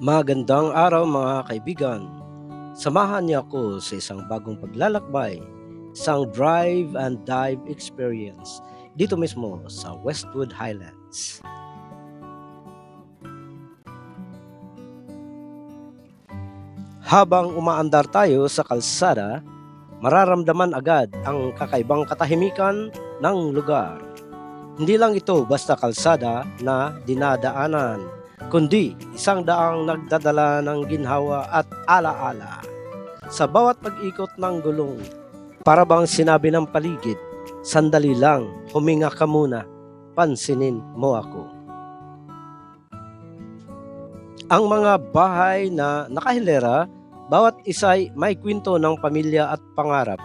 Magandang araw mga kaibigan. Samahan niyo ako sa isang bagong paglalakbay, isang drive and dive experience dito mismo sa Westwood Highlands. Habang umaandar tayo sa kalsada, mararamdaman agad ang kakaibang katahimikan ng lugar. Hindi lang ito basta kalsada na dinadaanan, kundi isang daang nagdadala ng ginhawa at alaala. Sa bawat pag-ikot ng gulong, para bang sinabi ng paligid, sandali lang, huminga ka muna, pansinin mo ako. Ang mga bahay na nakahilera, bawat isa'y may kwento ng pamilya at pangarap.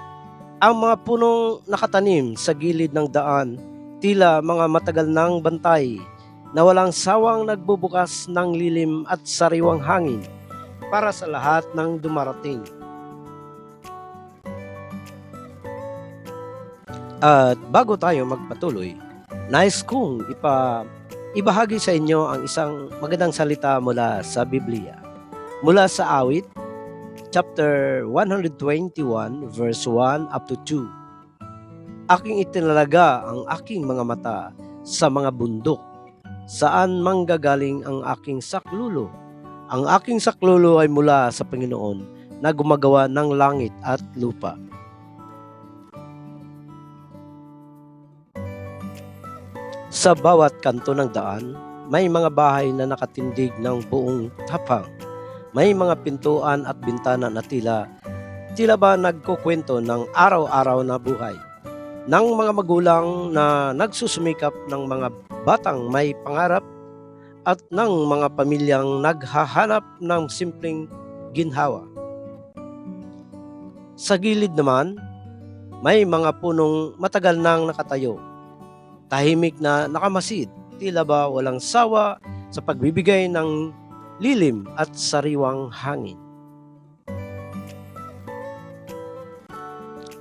Ang mga punong nakatanim sa gilid ng daan, tila mga matagal ng bantay na walang sawang nagbubukas ng lilim at sariwang hangin para sa lahat ng dumarating. At bago tayo magpatuloy, nais kong ibahagi sa inyo ang isang magandang salita mula sa Biblia. Mula sa Awit, chapter 121, verse 1 up to 2. Aking itinalaga ang aking mga mata sa mga bundok, saan manggagaling ang aking saklulo. Ang aking saklulo ay mula sa Panginoon na gumagawa ng langit at lupa. Sa bawat kanto ng daan, may mga bahay na nakatindig ng buong tapang. May mga pintuan at bintana na tila ba nagkukwento ng araw-araw na buhay. Ng mga magulang na nagsusumikap ng mga batang may pangarap at ng mga pamilyang naghahanap ng simpleng ginhawa. Sa gilid naman, may mga punong matagal nang nakatayo. Tahimik na nakamasid, tila ba walang sawa sa pagbibigay ng lilim at sariwang hangin.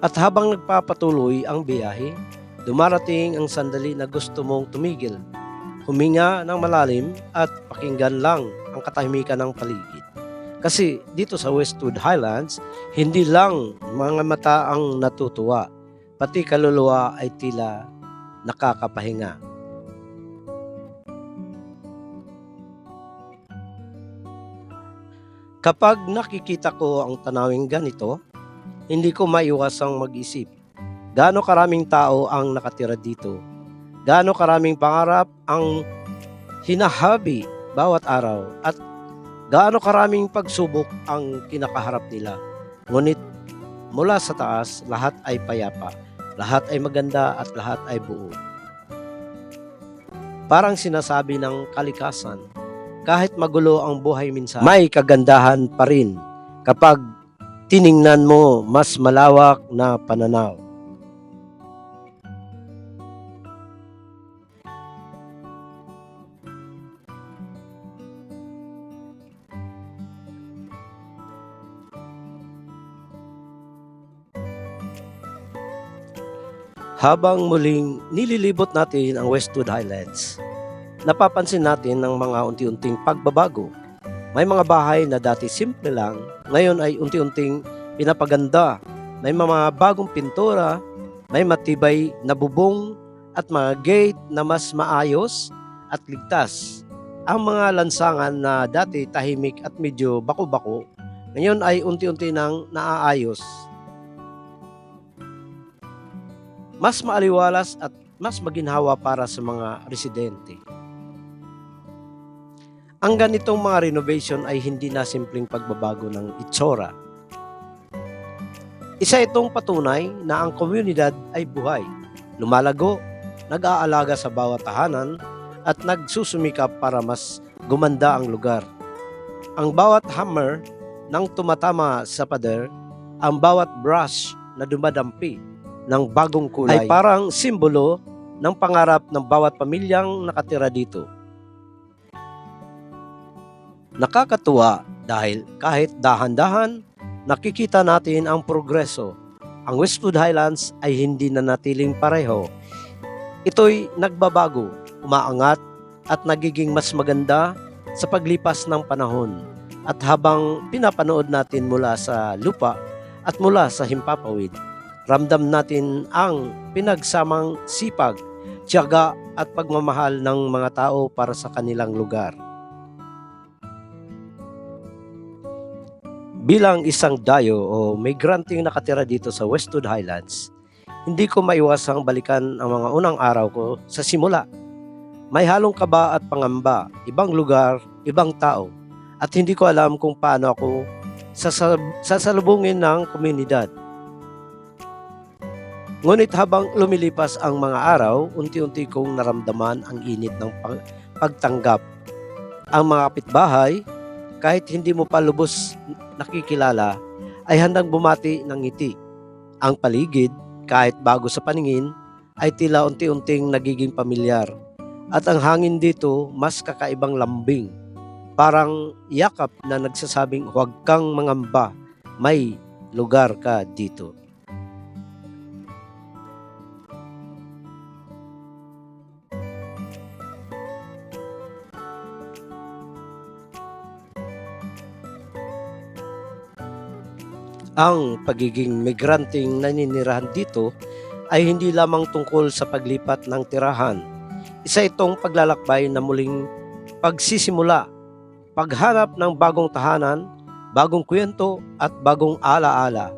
At habang nagpapatuloy ang biyahe, dumarating ang sandali na gusto mong tumigil, huminga ng malalim at pakinggan lang ang katahimikan ng paligid. Kasi dito sa Westwood Highlands, hindi lang mga mata ang natutuwa, pati kaluluwa ay tila nakakapahinga. Kapag nakikita ko ang tanawing ganito, hindi ko maiwasang mag-isip, gaano karaming tao ang nakatira dito, gaano karaming pangarap ang hinahabi bawat araw, at gaano karaming pagsubok ang kinakaharap nila. Ngunit mula sa taas, lahat ay payapa, lahat ay maganda at lahat ay buo. Parang sinasabi ng kalikasan, kahit magulo ang buhay minsan, may kagandahan pa rin kapag tiningnan mo mas malawak na pananaw. Habang muling nililibot natin ang Westwood Highlands, napapansin natin ang mga unti-unting pagbabago. May mga bahay na dati simple lang, ngayon ay unti-unting pinapaganda. May mga bagong pintura, may matibay na bubong at mga gate na mas maayos at ligtas. Ang mga lansangan na dati tahimik at medyo bako-bako, ngayon ay unti-unti nang naaayos. Mas maaliwalas at mas maginhawa para sa mga residente. Ang ganitong mga renovation ay hindi na simpleng pagbabago ng itsura. Isa itong patunay na ang komunidad ay buhay, lumalago, nag-aalaga sa bawat tahanan at nagsusumikap para mas gumanda ang lugar. Ang bawat hammer nang tumatama sa pader, ang bawat brush na dumadampi ng bagong kulay ay parang simbolo ng pangarap ng bawat pamilyang nakatira dito. Nakakatuwa dahil kahit dahan-dahan, nakikita natin ang progreso. Ang Westwood Highlands ay hindi na natiling pareho. Ito'y nagbabago, umaangat at nagiging mas maganda sa paglipas ng panahon at habang pinapanood natin mula sa lupa at mula sa himpapawid, ramdam natin ang pinagsamang sipag, tiyaga at pagmamahal ng mga tao para sa kanilang lugar. Bilang isang dayo o migranteng nakatira dito sa Westwood Highlands, hindi ko maiwasang balikan ang mga unang araw ko sa simula. May halong kaba at pangamba, ibang lugar, ibang tao, at hindi ko alam kung paano ako sasalubungin ng komunidad. Ngunit habang lumilipas ang mga araw, unti-unti kong naramdaman ang init ng pagtanggap. Ang mga kapitbahay, kahit hindi mo pa lubos nakikilala, ay handang bumati ng ngiti. Ang paligid, kahit bago sa paningin, ay tila unti-unting nagiging pamilyar. At ang hangin dito mas kakaibang lambing. Parang yakap na nagsasabing huwag kang mangamba, may lugar ka dito. Ang pagiging migranteng naninirahan dito ay hindi lamang tungkol sa paglipat ng tirahan. Isa itong paglalakbay na muling pagsisimula, paghanap ng bagong tahanan, bagong kwento at bagong alaala.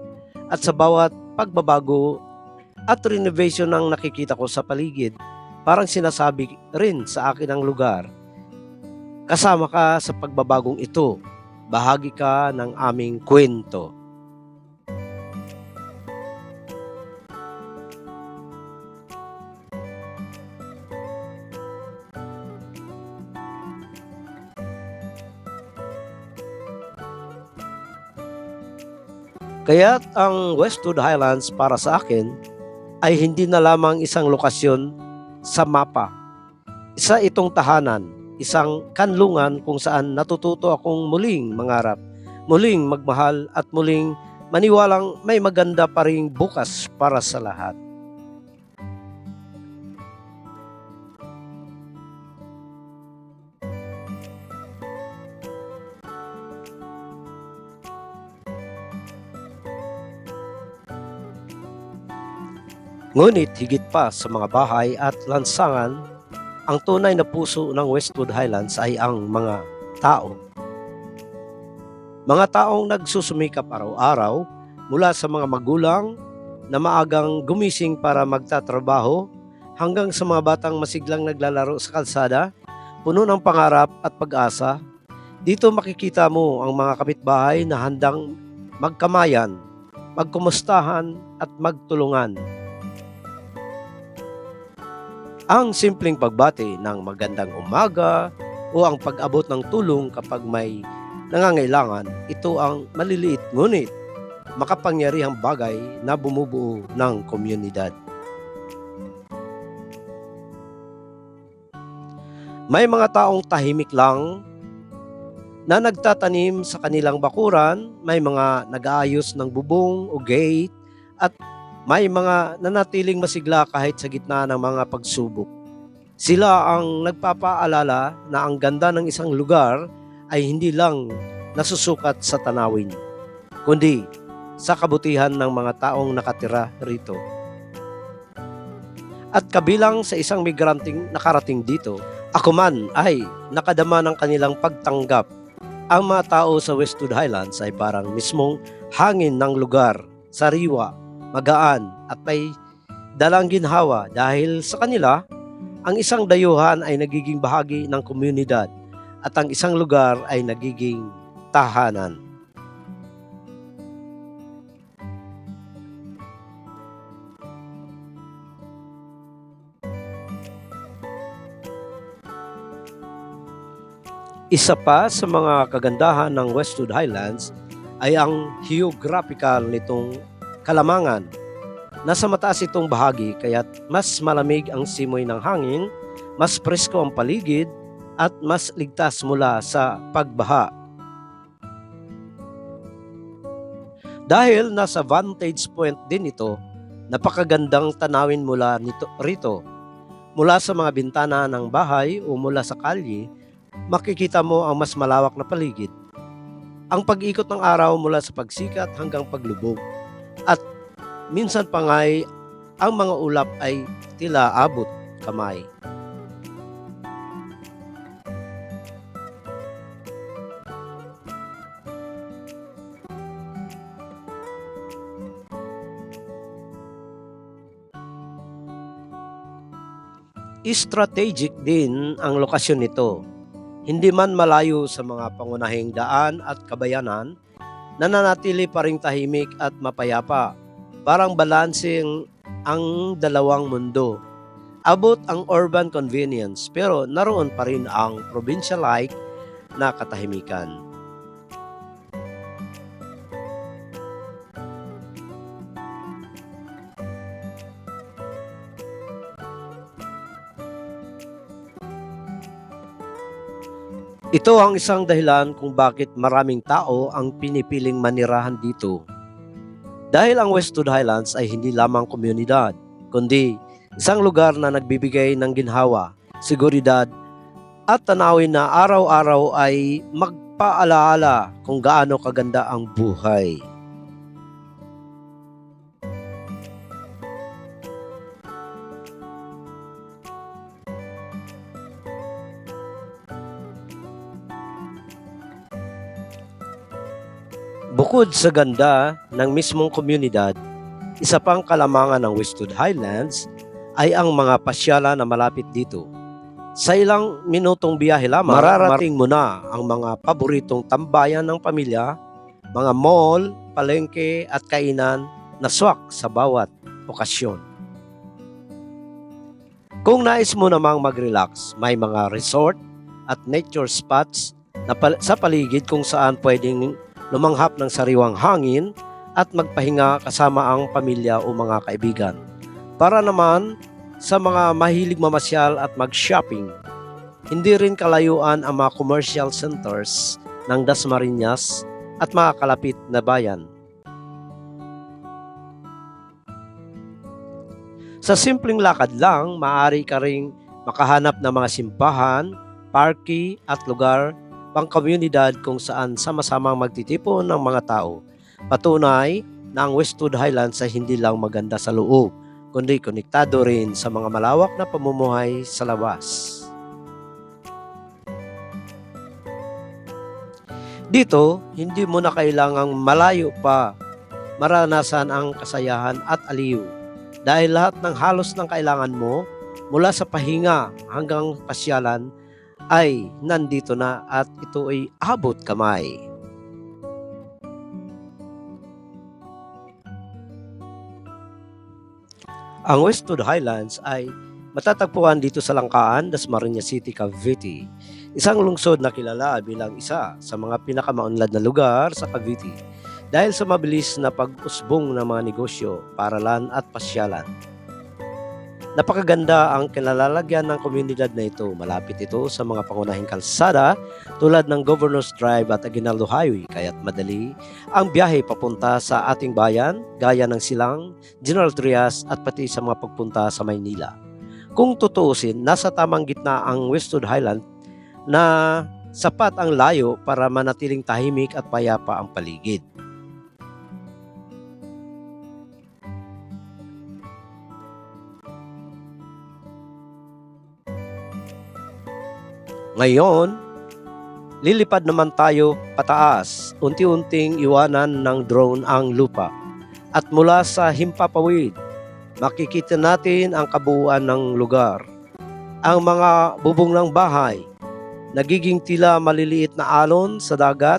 At sa bawat pagbabago at renovation ng nakikita ko sa paligid, parang sinasabi rin sa akin ang lugar, kasama ka sa pagbabagong ito, bahagi ka ng aming kwento. Kaya't ang Westwood Highlands para sa akin ay hindi na lamang isang lokasyon sa mapa. Isa itong tahanan, isang kanlungan kung saan natututo akong muling mangarap, muling magmahal at muling maniwalang may maganda pa ring bukas para sa lahat. Ngunit higit pa sa mga bahay at lansangan, ang tunay na puso ng Westwood Highlands ay ang mga tao. Mga taong nagsusumikap araw-araw mula sa mga magulang na maagang gumising para magtatrabaho hanggang sa mga batang masiglang naglalaro sa kalsada, puno ng pangarap at pag-asa. Dito makikita mo ang mga kapitbahay na handang magkamayan, magkumustahan at magtulungan. Ang simpleng pagbati ng magandang umaga o ang pag-abot ng tulong kapag may nangangailangan, ito ang maliliit ngunit makapangyarihang bagay na bumubuo ng komunidad. May mga taong tahimik lang na nagtatanim sa kanilang bakuran, may mga nag-aayos ng bubong o gate at may mga nanatiling masigla kahit sa gitna ng mga pagsubok. Sila ang nagpapaalala na ang ganda ng isang lugar ay hindi lang nasusukat sa tanawin, kundi sa kabutihan ng mga taong nakatira rito. At kabilang sa isang migranteng nakarating dito, ako man ay nakadama ng kanilang pagtanggap. Ang mga tao sa Westwood Highlands ay parang mismong hangin ng lugar, sariwa, magaan at may dalang ginhawa dahil sa kanila, ang isang dayuhan ay nagiging bahagi ng komunidad at ang isang lugar ay nagiging tahanan. Isa pa sa mga kagandahan ng Westwood Highlands ay ang geographical nitong kalamangan. Nasa mataas itong bahagi kaya't mas malamig ang simoy ng hangin, mas presko ang paligid at mas ligtas mula sa pagbaha. Dahil nasa vantage point din ito, napakagandang tanawin mula rito. Mula sa mga bintana ng bahay o mula sa kalye, makikita mo ang mas malawak na paligid. Ang pag-ikot ng araw mula sa pagsikat hanggang paglubog. At minsan pa nga'y ang mga ulap ay tila abot kamay. Strategic din ang lokasyon nito. Hindi man malayo sa mga pangunahing daan at kabayanan, nananatili pa ring tahimik at mapayapa. Parang balancing ang dalawang mundo. Abot ang urban convenience pero naroon pa rin ang provincial-like na katahimikan. Ito ang isang dahilan kung bakit maraming tao ang pinipiling manirahan dito. Dahil ang Westwood Highlands ay hindi lamang komunidad, kundi isang lugar na nagbibigay ng ginhawa, seguridad, at tanawin na araw-araw ay magpaalaala kung gaano kaganda ang buhay. Bukod sa ganda ng mismong komunidad, isa pang kalamangan ng Westwood Highlands ay ang mga pasyala na malapit dito. Sa ilang minutong biyahe lamang, mararating mo na ang mga paboritong tambayan ng pamilya, mga mall, palengke at kainan na swak sa bawat okasyon. Kung nais mo namang mag-relax, may mga resort at nature spots na sa paligid kung saan pwedeng lumanghap ng sariwang hangin at magpahinga kasama ang pamilya o mga kaibigan. Para naman sa mga mahilig mamasyal at mag-shopping, hindi rin kalayuan ang mga commercial centers ng Dasmariñas at mga kalapit na bayan. Sa simpleng lakad lang, maaari ka ring makahanap ng mga simbahan, parke at lugar pang-komunidad kung saan sama-samang magtitipon ng mga tao. Patunay na ang Westwood Highlands ay hindi lang maganda sa loob, kundi konektado rin sa mga malawak na pamumuhay sa labas. Dito, hindi mo na kailangang malayo pa maranasan ang kasayahan at aliw dahil lahat ng halos ng kailangan mo mula sa pahinga hanggang pasyalan ay nandito na at ito ay abot kamay. Ang Westwood Highlands ay matatagpuan dito sa Langkaan, Dasmariñas City, Cavite. Isang lungsod na kilala bilang isa sa mga pinakamaunlad na lugar sa Cavite dahil sa mabilis na pag-usbong ng mga negosyo, paaralan at pasyalan. Napakaganda ang kinalalagyan ng komunidad na ito. Malapit ito sa mga pangunahing kalsada tulad ng Governor's Drive at Aguinaldo Highway, kaya't madali ang biyahe papunta sa ating bayan gaya ng Silang, General Trias at pati sa mga pagpunta sa Maynila. Kung tutuusin, nasa tamang gitna ang Westwood Highland na sapat ang layo para manatiling tahimik at payapa ang paligid. Ngayon, lilipad naman tayo pataas, unti-unting iwanan ng drone ang lupa. At mula sa himpapawid, makikita natin ang kabuuan ng lugar. Ang mga bubong ng bahay, nagiging tila maliliit na alon sa dagat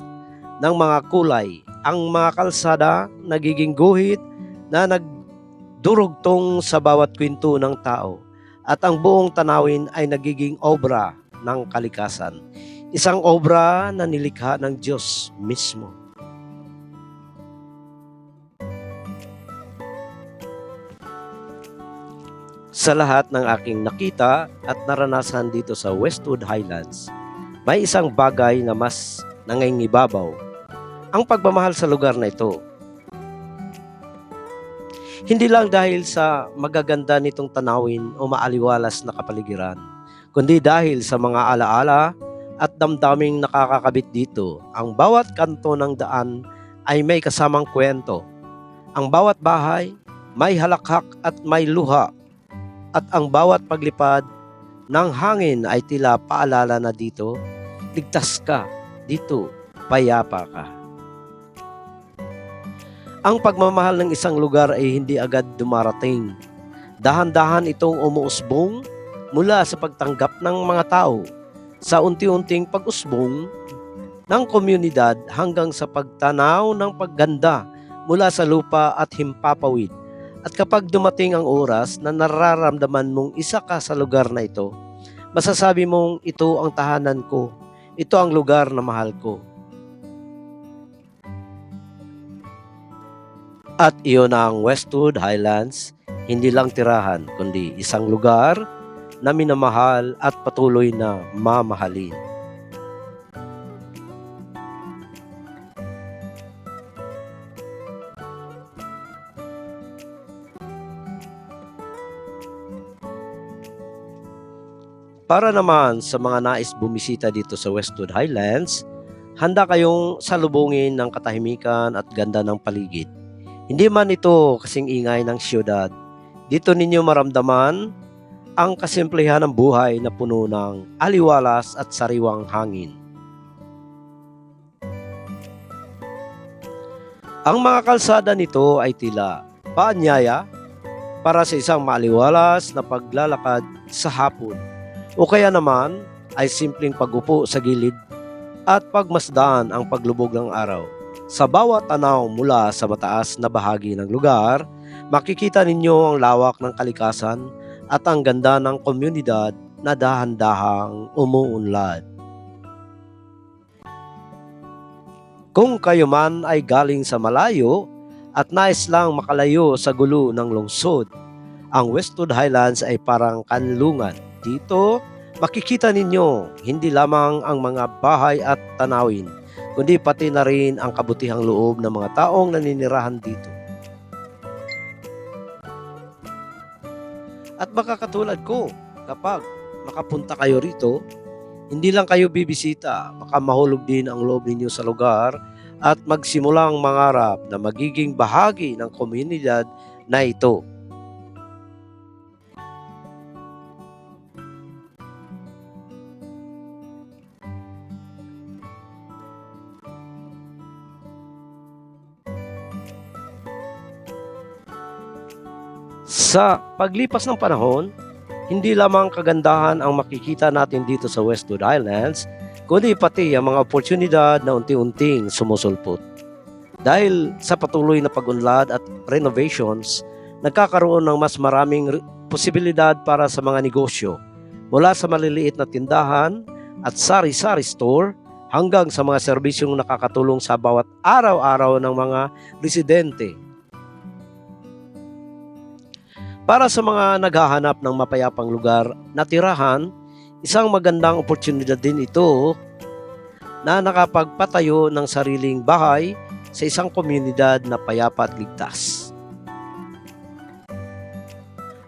ng mga kulay. Ang mga kalsada, nagiging guhit na nagdurugtong sa bawat kwento ng tao. At ang buong tanawin ay nagiging obra ng kalikasan. Isang obra na nilikha ng Diyos mismo. Sa lahat ng aking nakita at naranasan dito sa Westwood Highlands, may isang bagay na mas nangingibabaw. Ang pagmamahal sa lugar na ito. Hindi lang dahil sa magaganda nitong tanawin o maaliwalas na kapaligiran, kundi dahil sa mga alaala at damdaming nakakakabit dito. Ang bawat kanto ng daan ay may kasamang kwento. Ang bawat bahay may halakhak at may luha, at ang bawat paglipad ng hangin ay tila paalala na dito, ligtas ka, dito, payapa ka. Ang pagmamahal ng isang lugar ay hindi agad dumarating. Dahan-dahan itong umuusbong mula sa pagtanggap ng mga tao, sa unti-unting pag-usbong ng komunidad hanggang sa pagtanaw ng pagganda mula sa lupa at himpapawid. At kapag dumating ang oras na nararamdaman mong isa ka sa lugar na ito, masasabi mong ito ang tahanan ko, ito ang lugar na mahal ko. At iyon ang Westwood Highlands, hindi lang tirahan, kundi isang lugar na minamahal at patuloy na mamahalin. Para naman sa mga nais bumisita dito sa Westwood Highlands, handa kayong salubungin ng katahimikan at ganda ng paligid. Hindi man ito kasing ingay ng siyudad, dito ninyo maramdaman ang kasimplihan ng buhay na puno ng aliwalas at sariwang hangin. Ang mga kalsada nito ay tila paanyaya para sa isang maaliwalas na paglalakad sa hapon, o kaya naman ay simpleng pagupo sa gilid at pagmasdan ang paglubog ng araw. Sa bawat tanaw mula sa mataas na bahagi ng lugar, makikita ninyo ang lawak ng kalikasan at ang ganda ng komunidad na dahan-dahang umuunlad. Kung kayo man ay galing sa malayo at nais lang makalayo sa gulo ng lungsod, ang Westwood Highlands ay parang kanlungan. Dito, makikita ninyo hindi lamang ang mga bahay at tanawin, kundi pati na rin ang kabutihang loob ng mga taong naninirahan dito. At baka katulad ko, kapag makapunta kayo rito, hindi lang kayo bibisita, baka mahulog din ang loob ninyo sa lugar at magsimulang mangarap na magiging bahagi ng komunidad na ito. Sa paglipas ng panahon, hindi lamang kagandahan ang makikita natin dito sa Westwood Highlands, kundi pati ang mga oportunidad na unti-unting sumusulpot. Dahil sa patuloy na pag-unlad at renovations, nagkakaroon ng mas maraming posibilidad para sa mga negosyo, mula sa maliliit na tindahan at sari-sari store hanggang sa mga serbisyong nakakatulong sa bawat araw-araw ng mga residente. Para sa mga naghahanap ng mapayapang lugar na tirahan, isang magandang oportunidad din ito na nakapagpatayo ng sariling bahay sa isang komunidad na payapa at ligtas.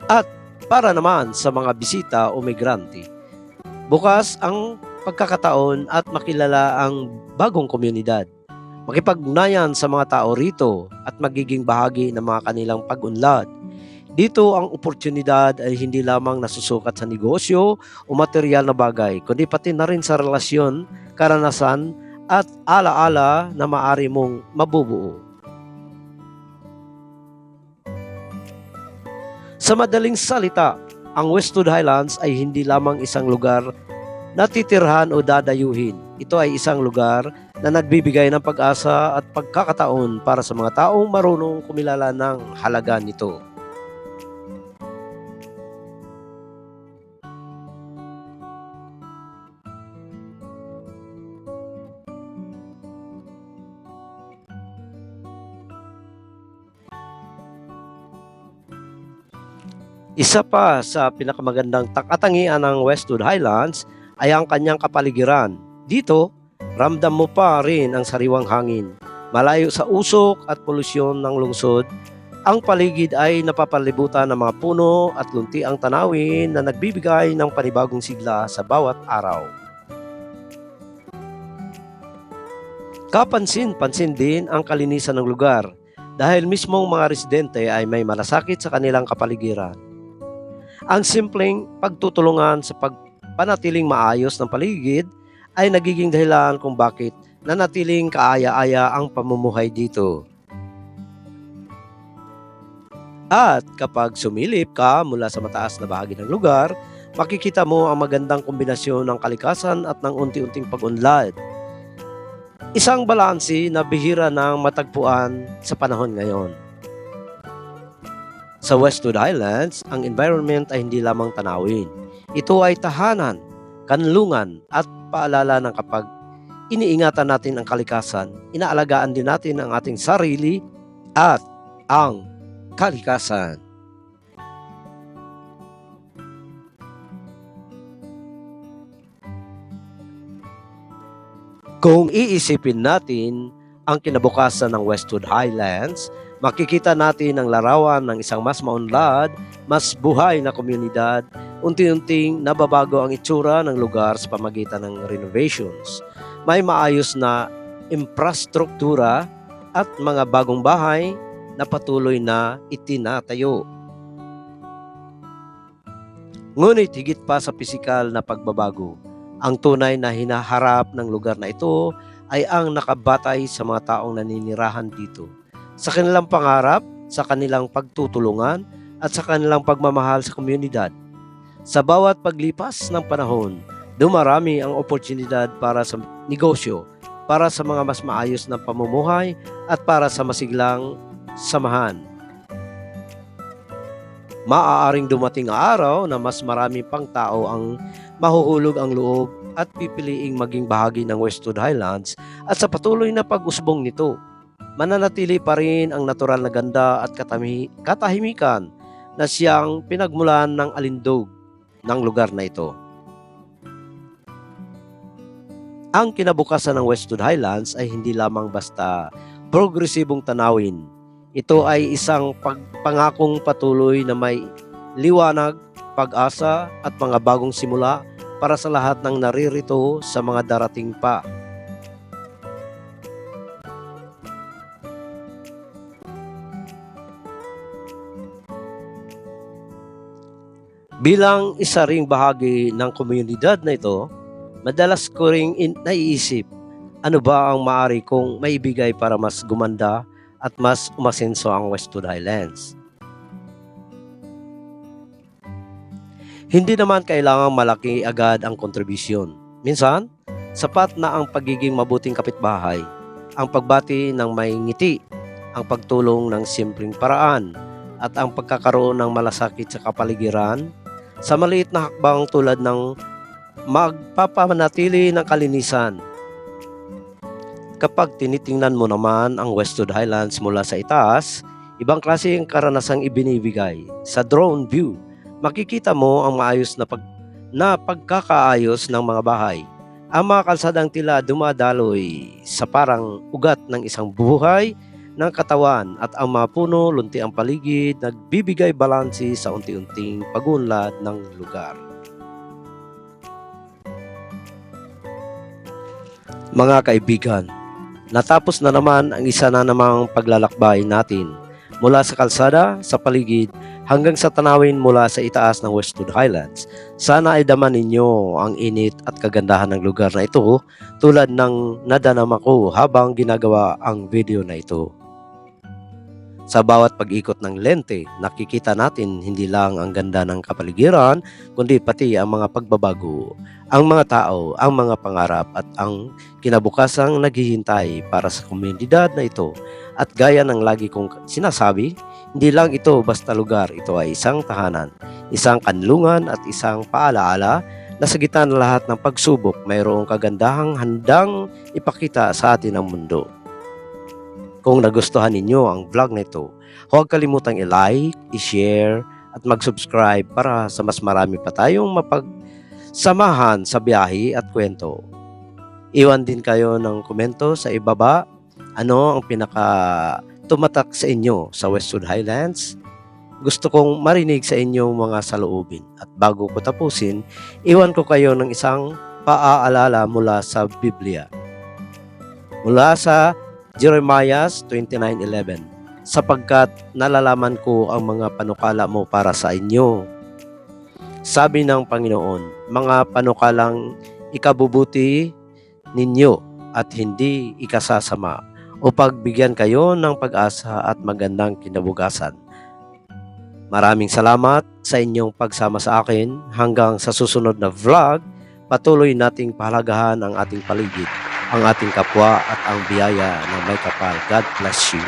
At para naman sa mga bisita o migrante, bukas ang pagkakataon at makilala ang bagong komunidad, makipag-ugnayan sa mga tao rito at magiging bahagi ng mga kanilang pag-unlad. Dito ang oportunidad ay hindi lamang nasusukat sa negosyo o material na bagay, kundi pati na rin sa relasyon, karanasan at alaala na maaari mong mabubuo. Sa madaling salita, ang Westwood Highlands ay hindi lamang isang lugar na titirhan o dadayuhin. Ito ay isang lugar na nagbibigay ng pag-asa at pagkakataon para sa mga taong marunong kumilala ng halaga nito. Isa pa sa pinakamagandang katangian ng Westwood Highlands ay ang kanyang kapaligiran. Dito, ramdam mo pa rin ang sariwang hangin. Malayo sa usok at polusyon ng lungsod, ang paligid ay napapalibutan ng mga puno at luntiang tanawin na nagbibigay ng panibagong sigla sa bawat araw. Kapansin-pansin din ang kalinisan ng lugar dahil mismong mga residente ay may malasakit sa kanilang kapaligiran. Ang simpleng pagtutulungan sa pagpanatiling maayos ng paligid ay nagiging dahilan kung bakit nanatiling kaaya-aya ang pamumuhay dito. At kapag sumilip ka mula sa mataas na bahagi ng lugar, makikita mo ang magandang kombinasyon ng kalikasan at ng unti-unting pag-unlad. Isang balanse na bihira nang matagpuan sa panahon ngayon. Sa Westwood Highlands, ang environment ay hindi lamang tanawin. Ito ay tahanan, kanlungan at paalala ng kapag iniingatan natin ang kalikasan, inaalagaan din natin ang ating sarili at ang kalikasan. Kung iisipin natin ang kinabukasan ng Westwood Highlands, makikita natin ang larawan ng isang mas maunlad, mas buhay na komunidad. Unti-unting nababago ang itsura ng lugar sa pamagitan ng renovations. May maayos na infrastruktura at mga bagong bahay na patuloy na itinatayo. Ngunit higit pa sa pisikal na pagbabago, ang tunay na hinaharap ng lugar na ito ay ang nakabatay sa mga taong naninirahan dito. Sa kanilang pangarap, sa kanilang pagtutulungan, at sa kanilang pagmamahal sa komunidad. Sa bawat paglipas ng panahon, dumarami ang oportunidad para sa negosyo, para sa mga mas maayos na pamumuhay, at para sa masiglang samahan. Maaaring dumating ang araw na mas marami pang tao ang mahuhulog ang loob at pipiliing maging bahagi ng Westwood Highlands at sa patuloy na pag-usbong nito, mananatili pa rin ang natural na ganda at katahimikan na siyang pinagmulan ng alindog ng lugar na ito. Ang kinabukasan ng Westwood Highlands ay hindi lamang basta progresibong tanawin. Ito ay isang pangakong patuloy na may liwanag, pag-asa at mga bagong simula para sa lahat ng naririto sa mga darating pa. Bilang isa ring bahagi ng komunidad na ito, madalas ko ring naiisip, ano ba ang maaari kong maibigay para mas gumanda at mas umasenso ang Westwood Highlands. Hindi naman kailangang malaki agad ang kontribusyon. Minsan, sapat na ang pagiging mabuting kapitbahay, ang pagbati ng may ngiti, ang pagtulong ng simpleng paraan, at ang pagkakaroon ng malasakit sa kapaligiran sa maliit na hakbang tulad ng magpapanatili ng kalinisan. Kapag tinitingnan mo naman ang Westwood Highlands mula sa itaas, ibang klase ang karanasang ibinibigay. Sa drone view, makikita mo ang maayos na pagkakaayos ng mga bahay. Ang mga kalsadang tila dumadaloy sa parang ugat ng isang buhay ng katawan at ang mga puno, lunti ang paligid, nagbibigay balanse sa unti-unting pagunlad ng lugar. Mga kaibigan, natapos na naman ang isa na namang paglalakbay natin mula sa kalsada, sa paligid, hanggang sa tanawin mula sa itaas ng Westwood Highlands. Sana ay daman ninyo ang init at kagandahan ng lugar na ito tulad ng nadanama ko habang ginagawa ang video na ito. Sa bawat pag-ikot ng lente, nakikita natin hindi lang ang ganda ng kapaligiran, kundi pati ang mga pagbabago, ang mga tao, ang mga pangarap at ang kinabukasang naghihintay para sa komunidad na ito. At gaya ng lagi kong sinasabi, hindi lang ito basta lugar, ito ay isang tahanan, isang kanlungan at isang paalaala na sa gitna ng lahat ng pagsubok, mayroong kagandahang handang ipakita sa atin ang mundo. Kung nagustuhan ninyo ang vlog na ito, huwag kalimutang i-like, i-share at mag-subscribe para sa mas marami pa tayong mapagsamahan sa biyahe at kwento. Iwan din kayo ng komento sa ibaba. Ano ang pinaka tumatak sa inyo sa Westwood Highlands? Gusto kong marinig sa inyong mga saloobin. At bago ko tapusin, iwan ko kayo ng isang paaalala mula sa Biblia. Mula sa Jeremiah 29:11, sapagkat nalalaman ko ang mga panukala mo para sa inyo. Sabi ng Panginoon, mga panukalang ikabubuti ninyo at hindi ikasasama, upang bigyan kayo ng pag-asa at magandang kinabukasan. Maraming salamat sa inyong pagsama sa akin. Hanggang sa susunod na vlog, patuloy nating pahalagahan ang ating paligid, ang ating kapwa at ang biyaya ng may kapal. God bless you.